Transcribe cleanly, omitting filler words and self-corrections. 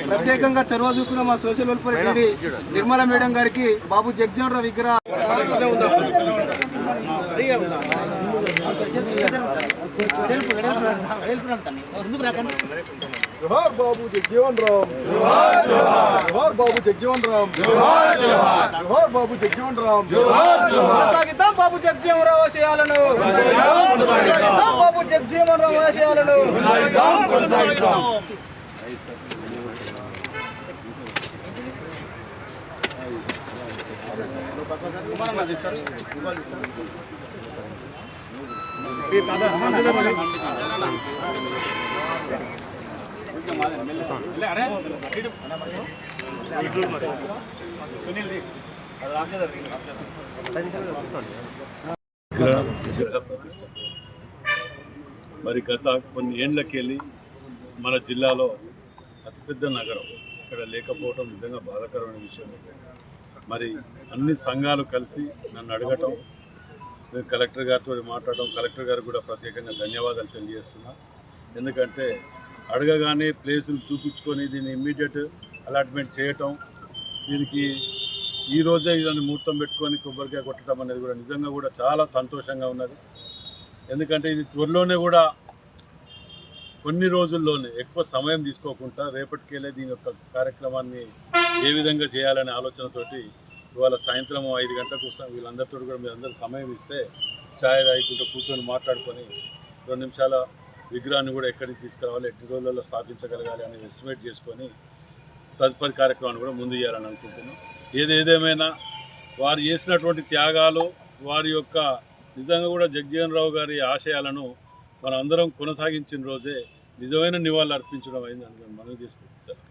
ప్రత్యేకంగా చొరవ చూపిన మా social welfare TV Nirmala madam గారికి బాబు జగ్జీవన్ రావు విగ్రహ जोहार बाबू जगजीवन राम, जोहार जोहार, जोहार बाबू जगजीवन राम, जोहार जोहार, जोहार बाबू जगजीवन राम, जोहार जोहार, కొనసాగిద్దాం బాబు జగ్జీవన్ రావు ఆశయాలను, కొనసాగిద్దాం బాబు జగ్జీవన్ రావు ఆశయాలను, కొనసాగిద్దాం. మరి గత కొన్ని ఏళ్లకెళ్ళి మన జిల్లాలో అతిపెద్ద నగరం ఇక్కడ లేకపోవడం నిజంగా బాధాకరమైన విషయం. మరి అన్ని సంఘాలు కలిసి నన్ను అడగటం, నేను కలెక్టర్ గారితో మాట్లాడటం, కలెక్టర్ గారికి కూడా ప్రత్యేకంగా ధన్యవాదాలు తెలియజేస్తున్నా. ఎందుకంటే అడగగానే ప్లేసులు చూపించుకొని దీన్ని ఇమ్మీడియట్ అలాట్మెంట్ చేయటం, దీనికి ఈరోజే ఇదాన్ని ముహూర్తం పెట్టుకొని కొబ్బరికాయ కొట్టడం అనేది కూడా నిజంగా కూడా చాలా సంతోషంగా ఉన్నది. ఎందుకంటే ఇది త్వరలోనే కూడా కొన్ని రోజుల్లోనే ఎక్కువ సమయం తీసుకోకుండా రేపటికెళ్ళే దీని యొక్క కార్యక్రమాన్ని ఏ విధంగా చేయాలనే ఆలోచనతోటి ఇవాళ సాయంత్రం 5 గంటలకు వీళ్ళందరితో కూడా మీరు అందరూ సమయం ఇస్తే ఛాయ్ తాగుకుంటూ కూర్చొని మాట్లాడుకొని 2 నిమిషాల విగ్రహాన్ని కూడా ఎక్కడికి తీసుకురావాలి, ఎన్ని రోజులలో స్థాపించగలగాలి అనేది ఎస్టిమేట్ చేసుకొని తదుపరి కార్యక్రమాన్ని కూడా ముందు చేయాలని అనుకుంటున్నాం. ఏదేమైనా వారు చేసినటువంటి త్యాగాలు, వారి యొక్క నిజంగా కూడా జగ్జీవన్ రావు గారి ఆశయాలను మనం అందరం కొనసాగించిన రోజే నిజమైన నివాళులు అర్పించడం అయిందని మనం చేస్తున్నాం సార్.